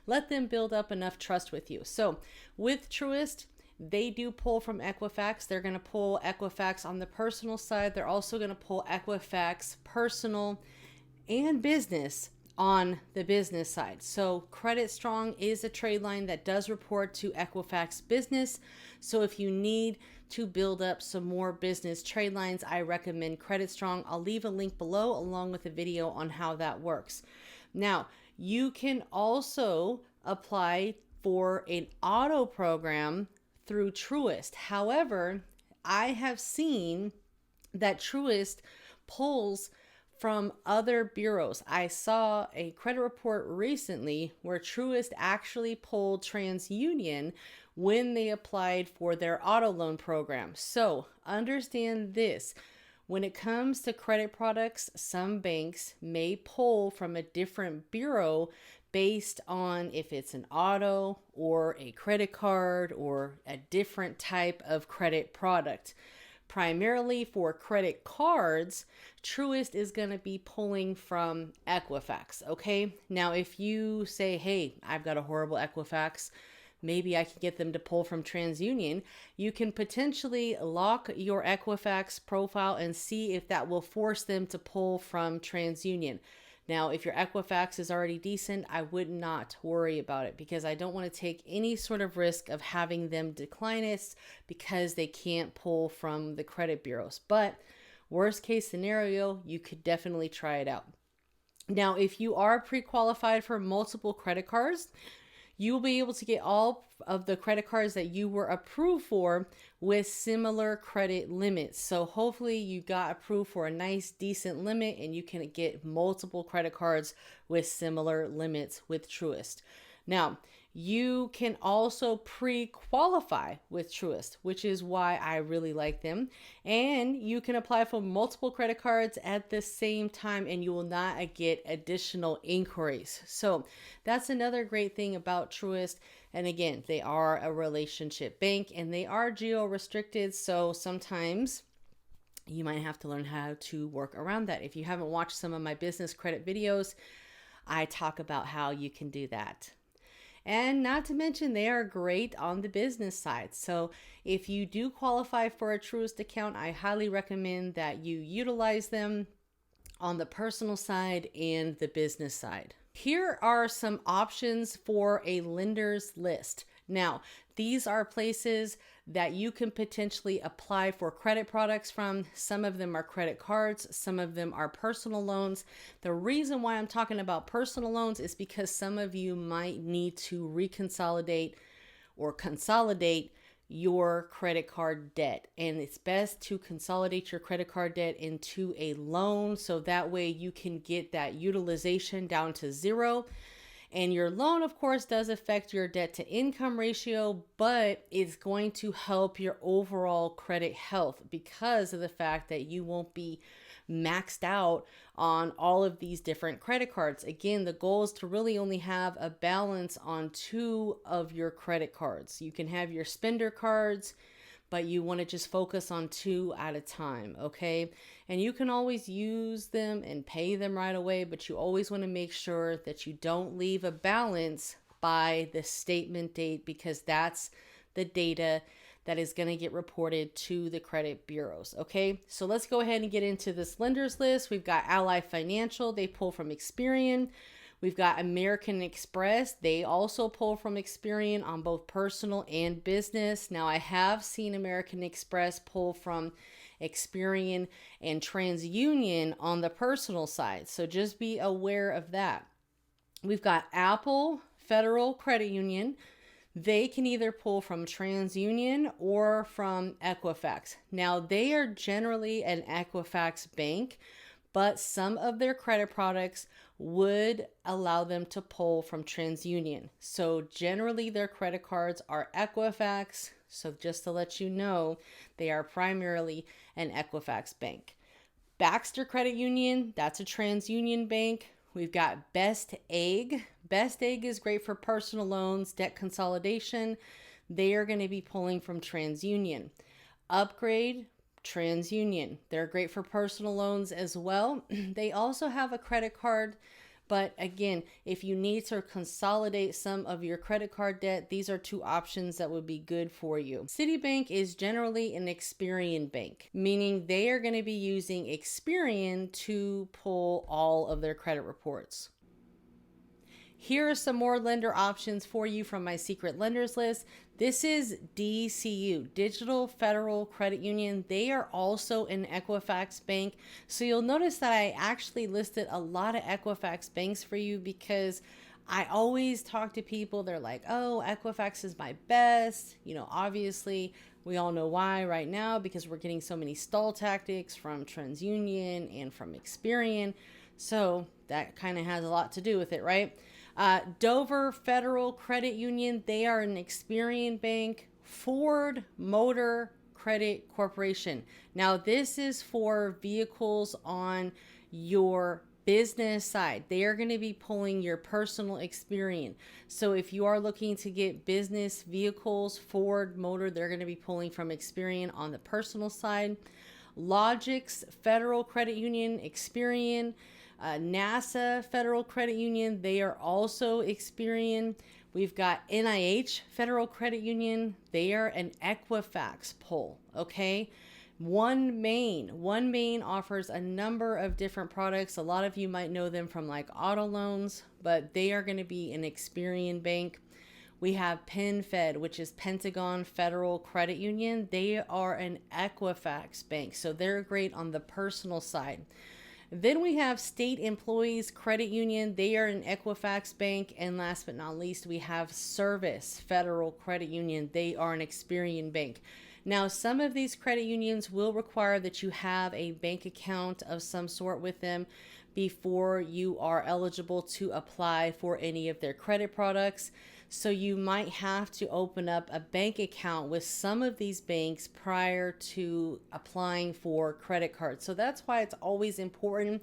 Let them build up enough trust with you. So with Truist, they do pull from Equifax. They're going to pull Equifax on the personal side. They're also going to pull Equifax personal and business on the business side. So Credit Strong is a trade line that does report to Equifax Business. So if you need to build up some more business trade lines, I recommend Credit Strong. I'll leave a link below along with a video on how that works. Now, you can also apply for an auto program through Truist. However, I have seen that Truist pulls from other bureaus. I saw a credit report recently where Truist actually pulled TransUnion when they applied for their auto loan program. So understand this. When it comes to credit products, some banks may pull from a different bureau based on if it's an auto or a credit card or a different type of credit product. Primarily for credit cards, Truist is going to be pulling from Equifax. Okay. Now, if you say, hey, I've got a horrible Equifax, maybe I can get them to pull from TransUnion, you can potentially lock your Equifax profile and see if that will force them to pull from TransUnion. Now, if your Equifax is already decent, I would not worry about it because I don't want to take any sort of risk of having them decline it because they can't pull from the credit bureaus. But worst case scenario, you could definitely try it out. Now, if you are pre-qualified for multiple credit cards, you will be able to get all of the credit cards that you were approved for with similar credit limits. So hopefully you got approved for a nice, decent limit and you can get multiple credit cards with similar limits with Truist. Now, you can also pre-qualify with Truist, which is why I really like them. And you can apply for multiple credit cards at the same time and you will not get additional inquiries. So that's another great thing about Truist. And again, they are a relationship bank and they are geo-restricted. So sometimes you might have to learn how to work around that. If you haven't watched some of my business credit videos, I talk about how you can do that. And not to mention, they are great on the business side. So if you do qualify for a Truist account, I highly recommend that you utilize them on the personal side and the business side. Here are some options for a lender's list. Now, these are places that you can potentially apply for credit products from. Some of them are credit cards, some of them are personal loans. The reason why I'm talking about personal loans is because some of you might need to reconsolidate or consolidate your credit card debt. And it's best to consolidate your credit card debt into a loan so that way you can get that utilization down to zero. And your loan, of course, does affect your debt to income ratio, but it's going to help your overall credit health because of the fact that you won't be maxed out on all of these different credit cards. Again, the goal is to really only have a balance on 2 of your credit cards. You can have your spender cards, but you want to just focus on 2 at a time, okay? And you can always use them and pay them right away, but you always want to make sure that you don't leave a balance by the statement date because that's the data that is going to get reported to the credit bureaus, okay? So let's go ahead and get into this lenders list. We've got Ally Financial, they pull from Experian. We've got American Express. They also pull from Experian on both personal and business. Now, I have seen American Express pull from Experian and TransUnion on the personal side. So just be aware of that. We've got Apple Federal Credit Union. They can either pull from TransUnion or from Equifax. Now, they are generally an Equifax bank, but some of their credit products would allow them to pull from TransUnion. So generally their credit cards are Equifax. So just to let you know, they are primarily an Equifax bank. Baxter Credit Union, that's a TransUnion bank. We've got Best Egg. Best Egg is great for personal loans, debt consolidation. They are going to be pulling from TransUnion. Upgrade, TransUnion. They're great for personal loans as well. They also have a credit card, but again, if you need to consolidate some of your credit card debt, these are 2 options that would be good for you. Citibank is generally an Experian bank, meaning they are going to be using Experian to pull all of their credit reports. Here are some more lender options for you from my secret lenders list. This is DCU, Digital Federal Credit Union. They are also an Equifax bank. So you'll notice that I actually listed a lot of Equifax banks for you because I always talk to people. They're like, oh, Equifax is my best. You know, obviously we all know why right now because we're getting so many stall tactics from TransUnion and from Experian. So that kind of has a lot to do with it, right? Dover Federal Credit Union, they are an Experian bank. Ford Motor Credit Corporation. Now, this is for vehicles on your business side. They are going to be pulling your personal Experian. So if you are looking to get business vehicles, Ford Motor, they're going to be pulling from Experian on the personal side. Logix Federal Credit Union, Experian. NASA Federal Credit Union, they are also Experian. We've got NIH Federal Credit Union, they are an Equifax pull, okay? OneMain offers a number of different products. A lot of you might know them from like auto loans, but they are going to be an Experian bank. We have PenFed, which is Pentagon Federal Credit Union. They are an Equifax bank, so they're great on the personal side. Then we have State Employees Credit Union. They are an Equifax bank. And last but not least, we have Service Federal Credit Union. They are an Experian bank. Now, some of these credit unions will require that you have a bank account of some sort with them before you are eligible to apply for any of their credit products. So you might have to open up a bank account with some of these banks prior to applying for credit cards. So that's why it's always important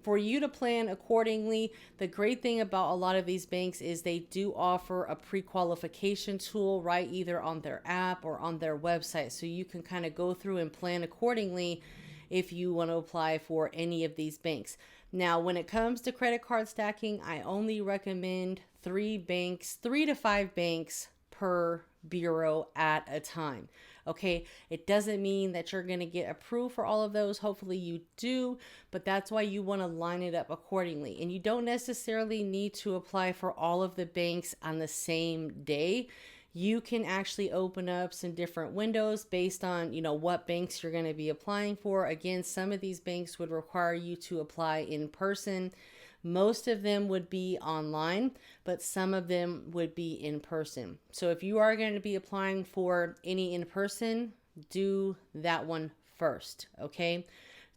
for you to plan accordingly. The great thing about a lot of these banks is they do offer a pre-qualification tool, right? Either on their app or on their website. So you can kind of go through and plan accordingly if you want to apply for any of these banks. Now, when it comes to credit card stacking, I only recommend 3 to 5 banks per bureau at a time. Okay, it doesn't mean that you're going to get approved for all of those. Hopefully you do, but that's why you want to line it up accordingly. And you don't necessarily need to apply for all of the banks on the same day. You can actually open up some different windows based on, what banks you're going to be applying for. Again, some of these banks would require you to apply in person. Most of them would be online, but some of them would be in person. So if you are going to be applying for any in person, do that one first, okay?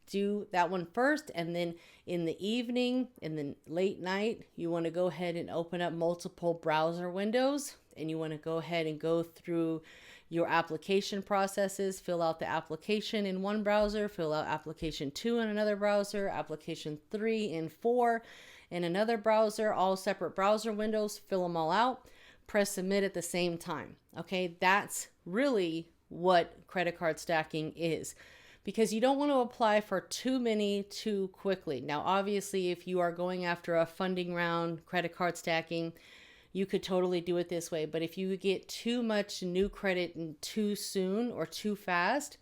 Do that one first, and then in the evening, in the late night, you want to go ahead and open up multiple browser windows, and you want to go ahead and go through your application processes, fill out the application in one browser, fill out application 2 in another browser, application 3 and 4 in another browser, all separate browser windows, fill them all out, press submit at the same time. Okay, that's really what credit card stacking is, because you don't want to apply for too many too quickly. Now, obviously, if you are going after a funding round, credit card stacking, you could totally do it this way. But if you get too much new credit too soon or too fast,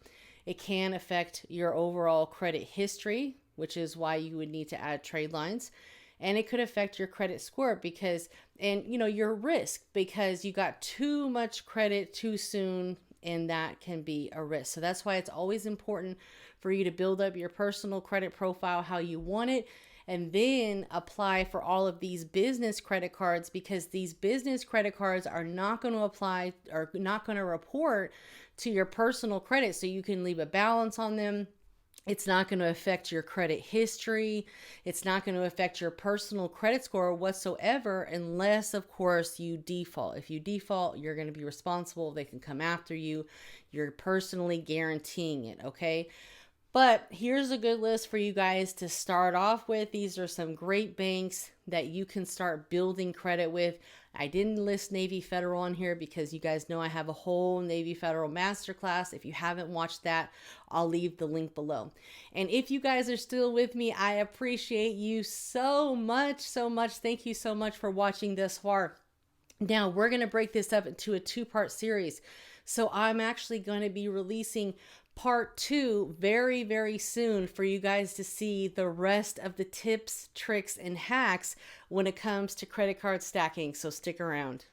it can affect your overall credit history, which is why you would need to add trade lines. And it could affect your credit score your risk, because you got too much credit too soon, and that can be a risk. So that's why it's always important for you to build up your personal credit profile how you want it, and then apply for all of these business credit cards, because these business credit cards are not going to apply or not going to report to your personal credit. So you can leave a balance on them. It's not going to affect your credit history. It's not going to affect your personal credit score whatsoever, unless, of course, you default. If you default, you're going to be responsible. They can come after you. You're personally guaranteeing it, okay? But here's a good list for you guys to start off with. These are some great banks that you can start building credit with. I didn't list Navy Federal on here because you guys know I have a whole Navy Federal masterclass. If you haven't watched that, I'll leave the link below. And if you guys are still with me, I appreciate you so much, so much. Thank you so much for watching this far. Now we're going to break this up into a 2-part series. So I'm actually going to be releasing part 2 very, very soon for you guys to see the rest of the tips, tricks, and hacks when it comes to credit card stacking. So stick around.